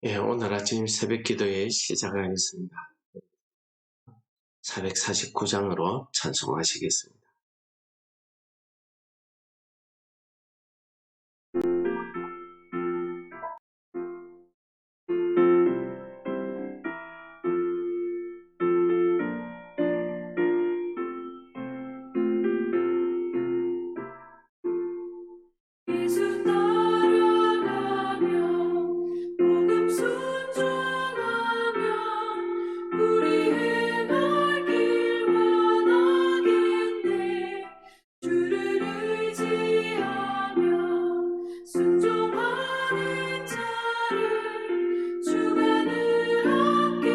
오늘 아침 새벽 기도회 시작하겠습니다. 449장으로 찬송하시겠습니다. 예수 따라가며 복음 순종하며 우리 행할 길 원하겠네. 주를 의지하며 순종하는 자를 주가 늘 함께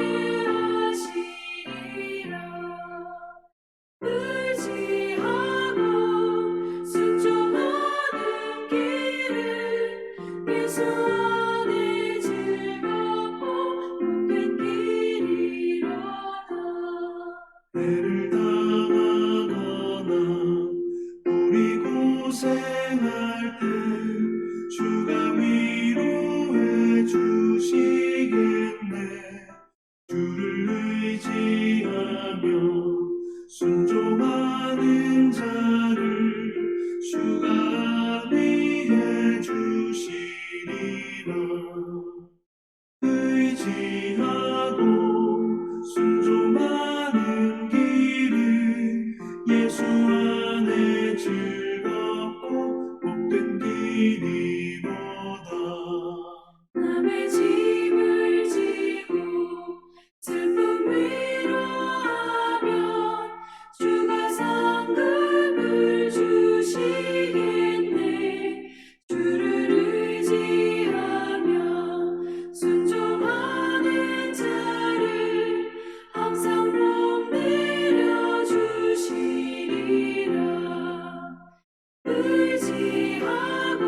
하시리라. 의지하고 순종하는 길은 예수 안에 즐겁고 복된 길이로다. 때를 당하거나 우리 고생할 때 주가 위로해 주시겠네. 주를 의지하며 순종하는 자를 주가 위해 주시리라. 의지하고 순종하는 길은 예수 안에 즐겁고 복된 길이로다. 남의 짐을 지고 슬픔 위로하면 주가 상급을 주시겠네. 주를 의지하며 순종하는 자를 항상 복 내려주시리라. 의지하고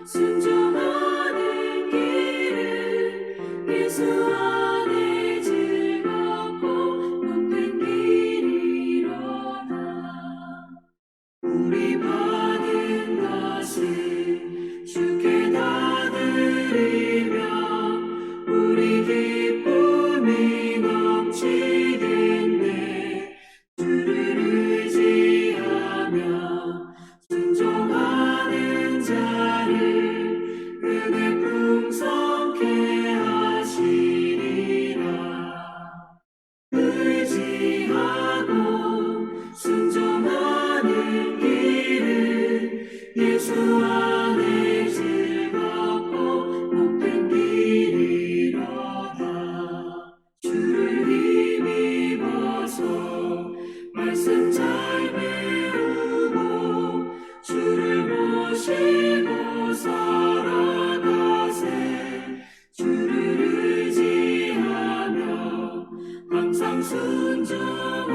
순종하는 길은 예수 안에 즐겁고 복된 길이로다. 우리 받은 것을 주께 다 드리며 우리 기쁨이 넘치겠네. 주를 의지하며 순종하는 자를 은혜 풍성케 하시리라. 의지하고 순종하는 길은 예수 안에 즐겁고 복된 길이로다. 주를 힘입어서 말씀 잘 배우고 주를 모시고 살아가세. 주를 의지하며 항상 순종하며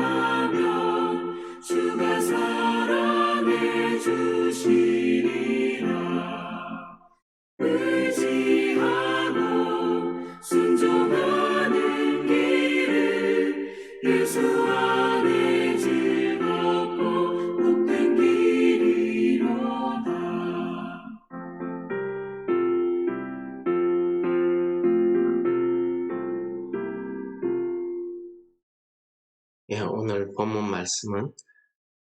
주가 사랑해 주시리라. 의지하고 순종하는 길은 예수 안에 즐겁고 복된 길이로다. 오늘 본문 말씀은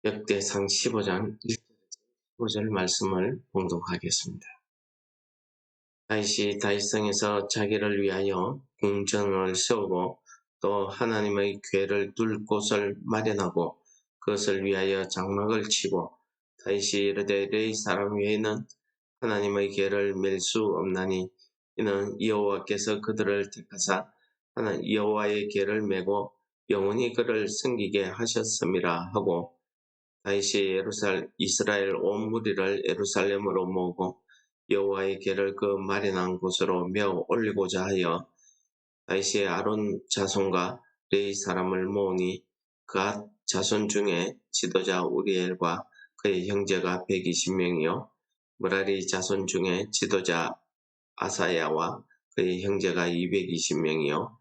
역대상 15장 1절 말씀을 봉독하겠습니다. 다윗이 다윗성에서 자기를 위하여 궁전을 세우고 또 하나님의 궤를 둘 곳을 마련하고 그것을 위하여 장막을 치고 다윗이 이르되 레위 사람 외에는 하나님의 궤를 맬 수 없나니 이는 여호와께서 그들을 택하사 여호와의 궤를 메고 영원히 그를 섬기게 하셨음이라 하고 다윗이 이스라엘 온 무리를 예루살렘으로 모으고 여호와의 궤를 그 마련한 곳으로 메어 올리고자 하여 다윗이 아론 자손과 레위 사람을 모으니 그앗 자손 중에 지도자 우리엘과 그의 형제가 120명이요 므라리 자손 중에 지도자 아사야와 그의 형제가 220명이요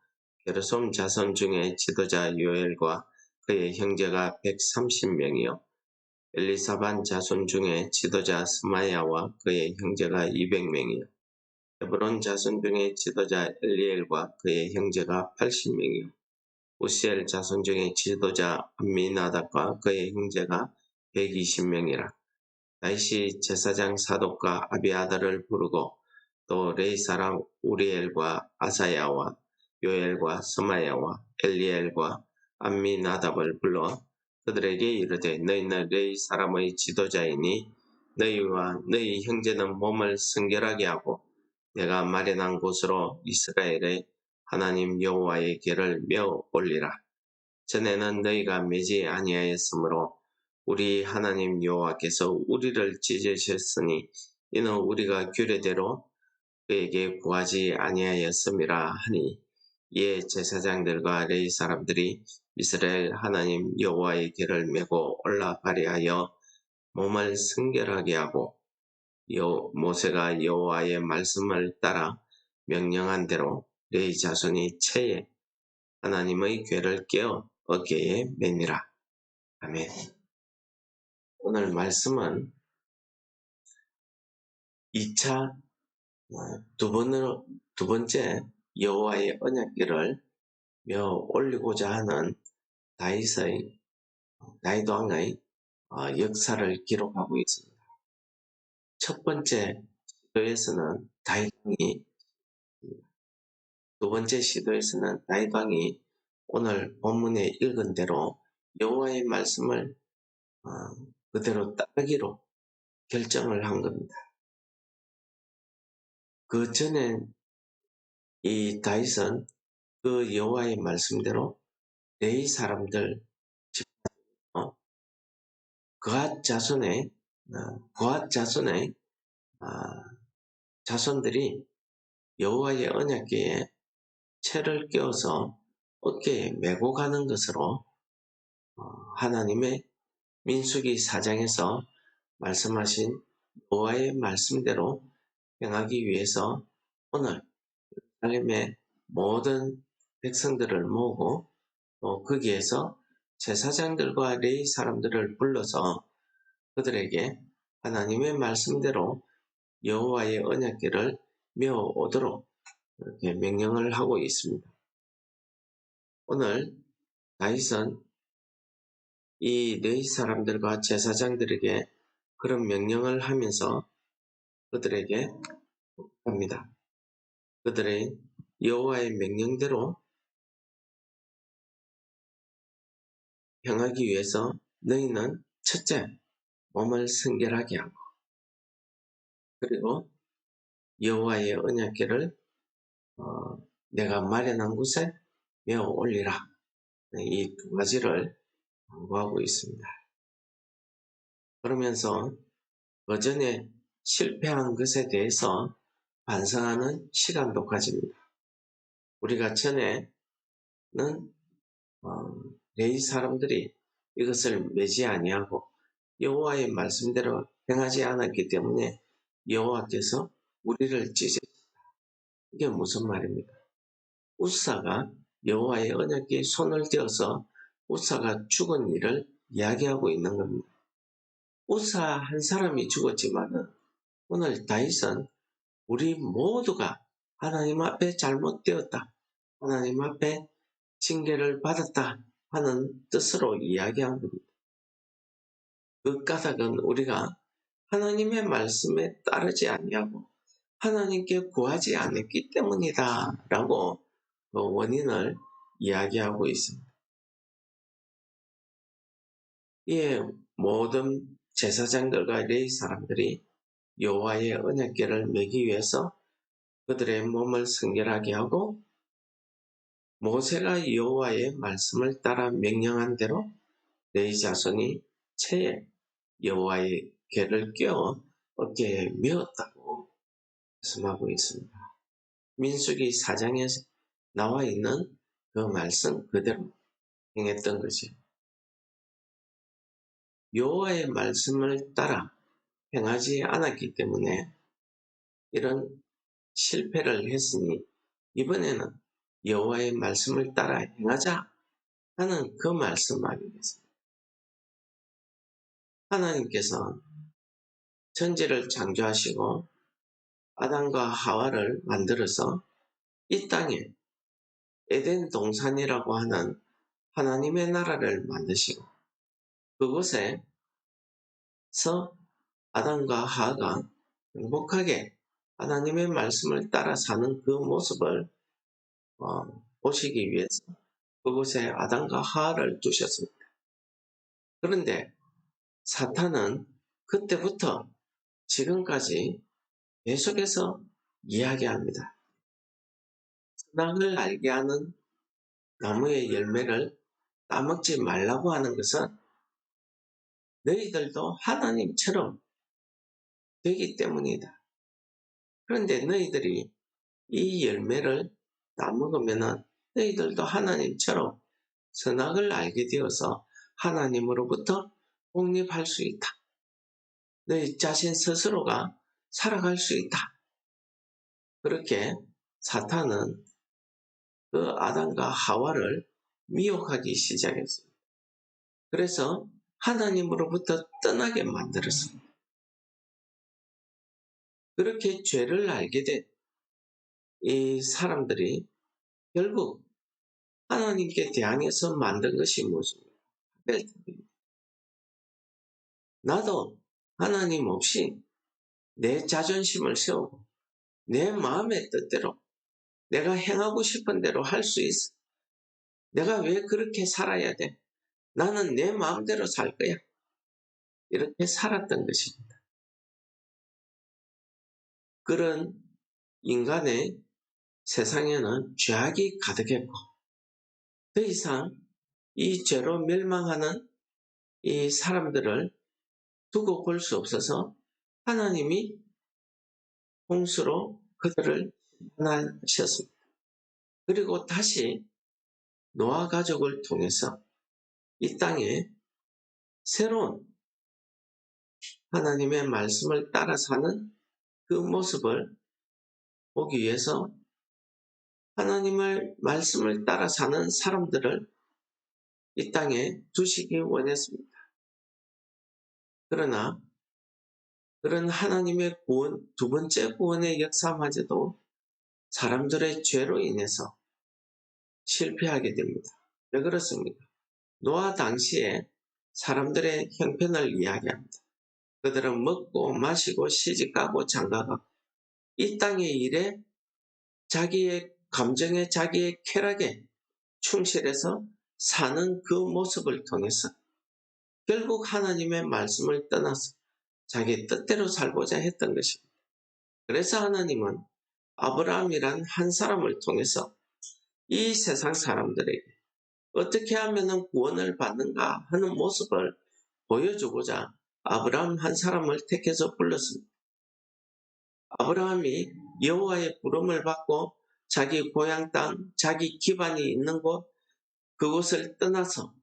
게르솜 자손 중에 지도자 요엘과 그의 형제가 130명이요 엘리사반 자손 중에 지도자 스마야와 그의 형제가 200명이요 헤브론 자손 중에 지도자 엘리엘과 그의 형제가 80명이요 우시엘 자손 중에 지도자 암미나답과 그의 형제가 120명이라. 다윗이 제사장 사독과 아비아달을 부르고 또 레이 사람 우리엘과 아사야와 요엘과 스마야와 엘리엘과 암미나답을 불러 그들에게 이르되 너희는 레이 사람의 지도자이니 너희와 너희 형제는 몸을 성결하게 하고 내가 마련한 곳으로 이스라엘의 하나님 여호와의 궤를 메어 올리라. 전에는 너희가 매지 아니하였으므로 우리 하나님 여호와께서 우리를 찢으셨으니 이는 우리가 규례대로 그에게 구하지 아니하였음이라 하니 이에 제사장들과 레위 사람들이 이스라엘 하나님 여호와의 궤를 메고 올라 발휘하여 몸을 성결하게 하고 모세가 여호와의 말씀을 따라 명령한 대로 레위 자손이 채에 하나님의 궤를 꿰어 어깨에 매니라. 아멘. 오늘 말씀은 2차 두 번째 여호와의 언약궤를 메어 올리고자 하는 다윗 왕의 역사를 기록하고 있습니다. 첫 번째 시도에서는 다윗 왕이, 두 번째 시도에서는 다윗 왕이 오늘 본문에 읽은 대로 여호와의 말씀을 그대로 따르기로 결정을 한 겁니다. 그 전에 이 다윗은 그 여호와의 말씀대로 레위 사람들 그앗 자손의 자손들이 여호와의 언약궤에 채를 끼워서 어깨에 메고 가는 것으로 하나님의 민수기 4장에서 말씀하신 여호와의 말씀대로 행하기 위해서 오늘 예루살렘의 모든 백성들을 모으고 또 거기에서 제사장들과 레위 사람들을 불러서 그들에게 하나님의 말씀대로 여호와의 언약궤를 메어 오도록 이렇게 명령을 하고 있습니다. 오늘 다윗은 이 레위 사람들과 제사장들에게 그런 명령을 하면서 그들에게 합니다. 그들의 여호와의 명령대로 행하기 위해서 너희는 첫째 몸을 성결하게 하고 그리고 여호와의 언약궤를 내가 마련한 곳에 메어 올리라. 이 두 가지를 강구하고 있습니다. 그러면서 그 전에 실패한 것에 대해서 반성하는 시간도 가집니다. 우리가 전에는 레위 사람들이 이것을 매지 아니하고 여호와의 말씀대로 행하지 않았기 때문에 여호와께서 우리를 찢으셨다. 이게 무슨 말입니까? 우사가 여호와의 언약궤에 손을 대어서 우사가 죽은 일을 이야기하고 있는 겁니다. 우사 한 사람이 죽었지만은 오늘 다윗은 우리 모두가 하나님 앞에 잘못되었다. 하나님 앞에 징계를 받았다 하는 뜻으로 이야기한 겁니다. 그 까닭은 우리가 하나님의 말씀에 따르지 아니하고 하나님께 구하지 않았기 때문이다 라고 그 원인을 이야기하고 있습니다. 이에 모든 제사장들과 레위 사람들이 여호와의 언약궤를 메기 위해서 그들의 몸을 성결하게 하고 모세가 여호와의 말씀을 따라 명령한 대로 레위 자손이 채에 여호와의 궤를 껴 어깨에 메었다고 말씀하고 있습니다. 민수기 4장에 나와 있는 그 말씀 그대로 행했던 것이죠. 여호와의 말씀을 따라 행하지 않았기 때문에 이런 실패를 했으니 이번에는 여호와의 말씀을 따라 행하자 하는 그 말씀 아니겠습니까? 하나님께서 천지를 창조하시고 아담과 하와를 만들어서 이 땅에 에덴 동산이라고 하는 하나님의 나라를 만드시고 그곳에서 아담과 하와가 행복하게 하나님의 말씀을 따라 사는 그 모습을 보시기 위해서 그곳에 아담과 하와를 두셨습니다. 그런데 사탄은 그때부터 지금까지 계속해서 이야기합니다. 선악을 알게 하는 나무의 열매를 따먹지 말라고 하는 것은 너희들도 하나님처럼 되기 때문이다. 그런데 너희들이 이 열매를 따먹으면 너희들도 하나님처럼 선악을 알게 되어서 하나님으로부터 독립할 수 있다. 너희 자신 스스로가 살아갈 수 있다. 그렇게 사탄은 그 아담과 하와를 미혹하기 시작했습니다. 그래서 하나님으로부터 떠나게 만들었습니다. 그렇게 죄를 알게 된 이 사람들이 결국 하나님께 대항해서 만든 것이 무엇입니까? 나도 하나님 없이 내 자존심을 세우고 내 마음의 뜻대로 내가 행하고 싶은 대로 할 수 있어. 내가 왜 그렇게 살아야 돼? 나는 내 마음대로 살 거야. 이렇게 살았던 것입니다. 그런 인간의 세상에는 죄악이 가득했고 더 이상 이 죄로 멸망하는 이 사람들을 두고 볼 수 없어서 하나님이 홍수로 그들을 심판하셨습니다. 그리고 다시 노아 가족을 통해서 이 땅에 새로운 하나님의 말씀을 따라 사는 그 모습을 보기 위해서 하나님의 말씀을 따라 사는 사람들을 이 땅에 두시기 원했습니다. 그러나 그런 하나님의 구원, 두 번째 구원의 역사마저도 사람들의 죄로 인해서 실패하게 됩니다. 왜 그렇습니까? 노아 당시에 사람들의 형편을 이야기합니다. 그들은 먹고 마시고 시집가고 장가가고 이 땅의 일에 자기의 감정에 자기의 쾌락에 충실해서 사는 그 모습을 통해서 결국 하나님의 말씀을 떠나서 자기 뜻대로 살고자 했던 것입니다. 그래서 하나님은 아브라함이란 한 사람을 통해서 이 세상 사람들에게 어떻게 하면 구원을 받는가 하는 모습을 보여주고자 아브라함 한 사람을 택해서 불렀습니다. 아브라함이 여호와의 부름을 받고 자기 고향 땅, 자기 기반이 있는 곳, 그곳을 떠나서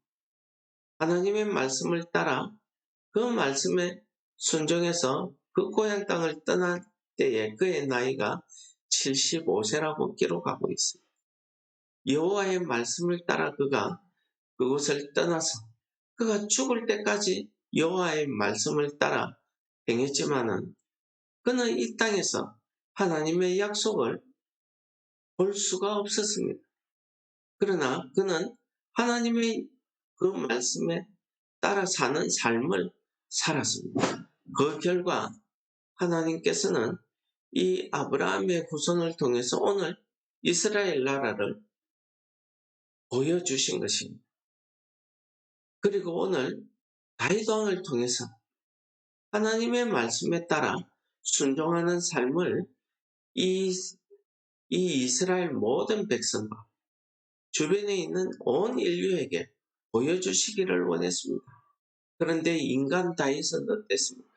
하나님의 말씀을 따라 그 말씀에 순종해서 그 고향 땅을 떠날 때에 그의 나이가 75세라고 기록하고 있습니다. 여호와의 말씀을 따라 그가 그곳을 떠나서 그가 죽을 때까지 여호와의 말씀을 따라 행했지만은 그는 이 땅에서 하나님의 약속을 볼 수가 없었습니다. 그러나 그는 하나님의 그 말씀에 따라 사는 삶을 살았습니다. 그 결과 하나님께서는 이 아브라함의 후손을 통해서 오늘 이스라엘 나라를 보여주신 것입니다. 그리고 오늘 다윗 왕을 통해서 하나님의 말씀에 따라 순종하는 삶을 이 이스라엘 모든 백성과 주변에 있는 온 인류에게 보여주시기를 원했습니다. 그런데 인간 다윗은 어땠습니까?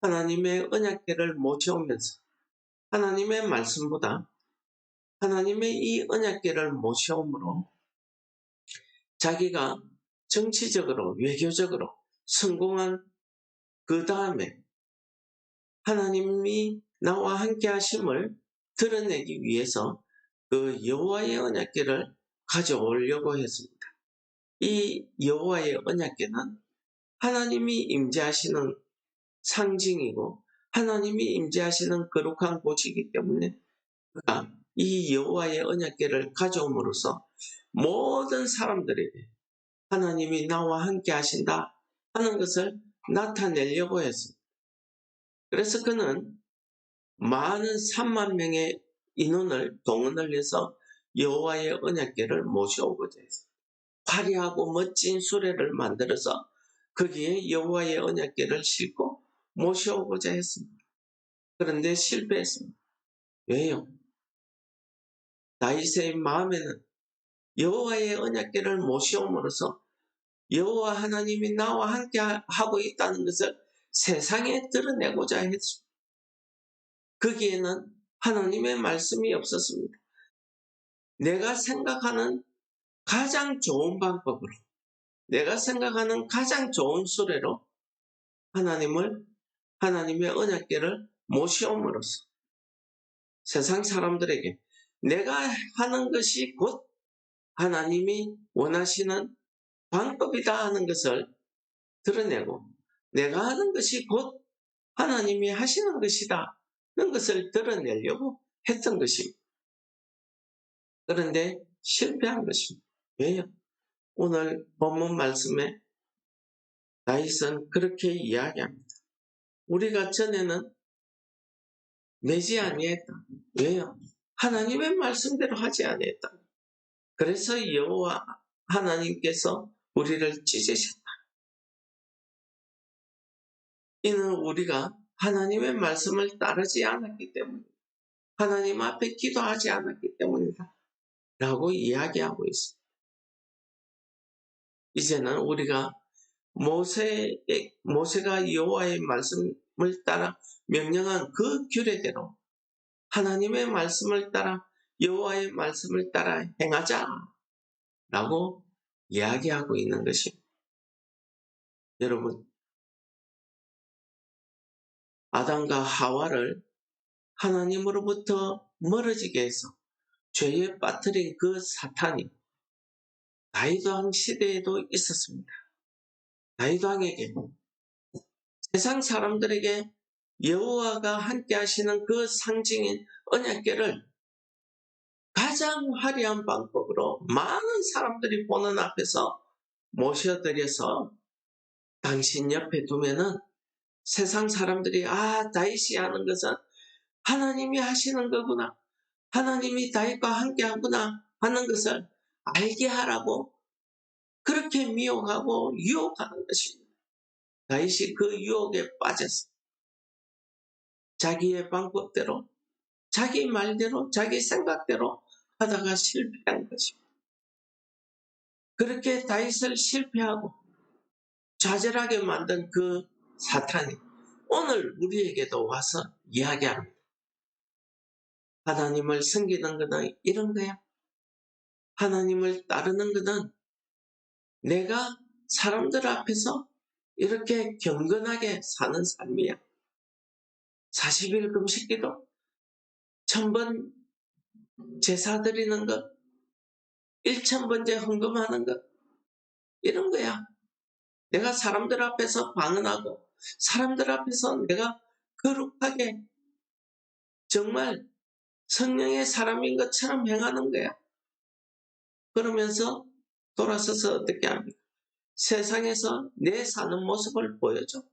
하나님의 언약궤를 모셔오면서 하나님의 말씀보다 하나님의 이 언약궤를 모셔옴으로 자기가 정치적으로 외교적으로 성공한 그 다음에 하나님이 나와 함께 하심을 드러내기 위해서 그 여호와의 언약궤를 가져오려고 했습니다. 이 여호와의 언약궤는 하나님이 임재하시는 상징이고 하나님이 임재하시는 거룩한 곳이기 때문에 그가 이 여호와의 언약궤를 가져옴으로써 모든 사람들에게 하나님이 나와 함께 하신다 하는 것을 나타내려고 했습니다. 그래서 그는 많은 3만 명의 인원을 동원을 해서 여호와의 언약궤를 모셔오고자 했습니다. 화려하고 멋진 수레를 만들어서 거기에 여호와의 언약궤를 싣고 모셔오고자 했습니다. 그런데 실패했습니다. 왜요? 다윗의 마음에는 여호와의 언약궤를 모셔옴으로써 여호와 하나님이 나와 함께 하고 있다는 것을 세상에 드러내고자 했습니다. 거기에는 하나님의 말씀이 없었습니다. 내가 생각하는 가장 좋은 방법으로, 내가 생각하는 가장 좋은 수레로 하나님의 언약궤를 모셔옴으로써 세상 사람들에게 내가 하는 것이 곧 하나님이 원하시는 방법이다 하는 것을 드러내고 내가 하는 것이 곧 하나님이 하시는 것이다 하는 것을 드러내려고 했던 것입니다. 그런데 실패한 것입니다. 왜요? 오늘 본문 말씀에 다윗은 그렇게 이야기합니다. 우리가 전에는 내지 아니했다. 왜요? 하나님의 말씀대로 하지 아니했다. 그래서 여호와 하나님께서 우리를 찢으셨다. 이는 우리가 하나님의 말씀을 따르지 않았기 때문이다. 하나님 앞에 기도하지 않았기 때문이다. 라고 이야기하고 있습니다. 이제는 우리가 모세가 여호와의 말씀을 따라 명령한 그 규례대로 하나님의 말씀을 따라 여호와의 말씀을 따라 행하자 라고 이야기하고 있는 것입니다. 여러분, 아담과 하와를 하나님으로부터 멀어지게 해서 죄에 빠뜨린 그 사탄이 다윗 왕 시대에도 있었습니다. 다윗 왕에게 세상 사람들에게 여호와가 함께 하시는 그 상징인 언약궤를 가장 화려한 방법으로 많은 사람들이 보는 앞에서 모셔드려서 당신 옆에 두면은 세상 사람들이 다윗이 하는 것은 하나님이 하시는 거구나. 하나님이 다윗과 함께 하구나 하는 것을 알게 하라고 그렇게 미혹하고 유혹하는 것입니다. 다윗이 그 유혹에 빠졌습니다. 자기의 방법대로, 자기 말대로, 자기 생각대로 하다가 실패한 것입니다. 그렇게 다윗을 실패하고 좌절하게 만든 그 사탄이 오늘 우리에게도 와서 이야기합니다. 하나님을 섬기는 것은 이런 거야. 하나님을 따르는 것은 내가 사람들 앞에서 이렇게 경건하게 사는 삶이야. 40일 금식기도, 1000번 제사 드리는 것, 1000번째 헌금하는 것, 이런 거야. 내가 사람들 앞에서 방언하고 사람들 앞에서 내가 거룩하게 정말 성령의 사람인 것처럼 행하는 거야. 그러면서 돌아서서 어떻게 합니까? 세상에서 내 사는 모습을 보여줘.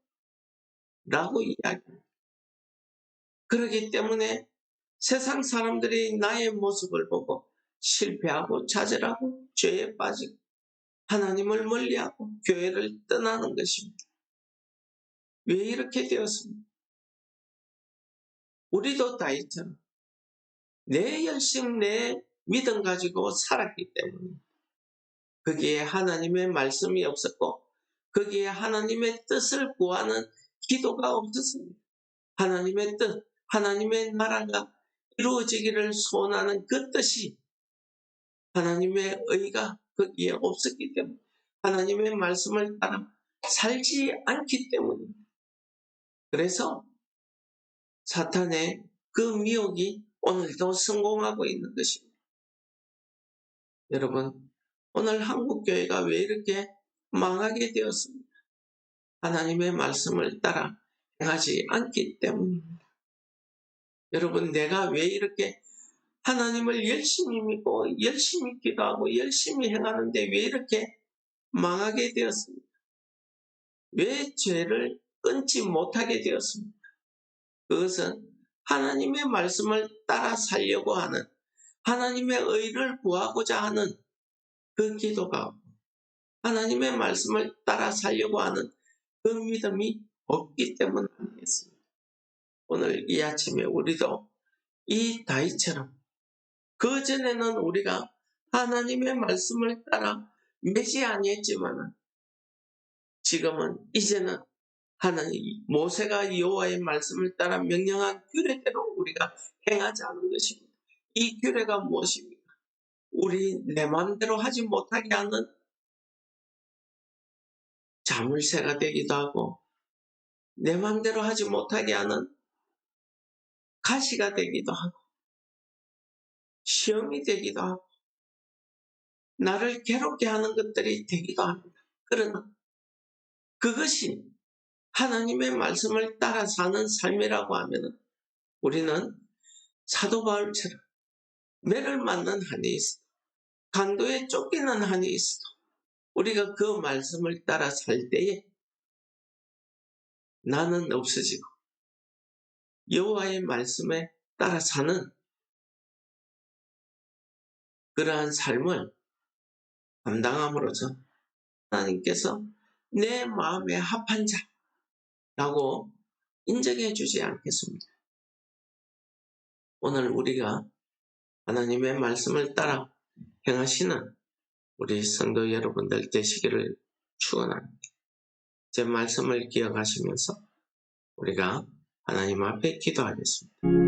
라고 이야기합니다. 그렇기 때문에 세상 사람들이 나의 모습을 보고 실패하고 좌절하고 죄에 빠지고 하나님을 멀리하고 교회를 떠나는 것입니다. 왜 이렇게 되었습니까? 우리도 다윗처럼 내 열심, 내 믿음 가지고 살았기 때문에 거기에 하나님의 말씀이 없었고 거기에 하나님의 뜻을 구하는 기도가 없었습니다. 하나님의 뜻, 하나님의 나라가 이루어지기를 소원하는 그 뜻이 하나님의 의가 거기에 없었기 때문에 하나님의 말씀을 따라 살지 않기 때문입니다. 그래서 사탄의 그 미혹이 오늘도 성공하고 있는 것입니다. 여러분, 오늘 한국교회가 왜 이렇게 망하게 되었습니까? 하나님의 말씀을 따라 행하지 않기 때문입니다. 여러분, 내가 왜 이렇게 하나님을 열심히 믿고 열심히 기도하고 열심히 행하는데 왜 이렇게 망하게 되었습니까? 왜 죄를 끊지 못하게 되었습니까? 그것은 하나님의 말씀을 따라 살려고 하는, 하나님의 의를 구하고자 하는 그 기도가, 하나님의 말씀을 따라 살려고 하는 그 믿음이 없기 때문 아니겠습니까? 오늘 이 아침에 우리도 이 다윗처럼, 그전에는 우리가 하나님의 말씀을 따라 매지 아니했지만 지금은, 이제는 하나님, 모세가 여호와의 말씀을 따라 명령한 규례대로 우리가 행하지 않은 것입니다. 이 규례가 무엇입니까? 우리 내 마음대로 하지 못하게 하는 자물쇠가 되기도 하고, 내 마음대로 하지 못하게 하는 가시가 되기도 하고, 시험이 되기도 하고, 나를 괴롭게 하는 것들이 되기도 합니다. 그러나 그것이 하나님의 말씀을 따라 사는 삶이라고 하면 우리는 사도 바울처럼 매를 맞는 한이 있어, 강도에 쫓기는 한이 있어, 우리가 그 말씀을 따라 살 때에 나는 없어지고 여호와의 말씀에 따라 사는 그러한 삶을 감당함으로써 하나님께서 내 마음에 합한 자라고 인정해 주지 않겠습니다. 오늘 우리가 하나님의 말씀을 따라 행하시는 우리 성도 여러분들 되시기를 축원합니다. 제 말씀을 기억하시면서 우리가 하나님 앞에 기도하겠습니다.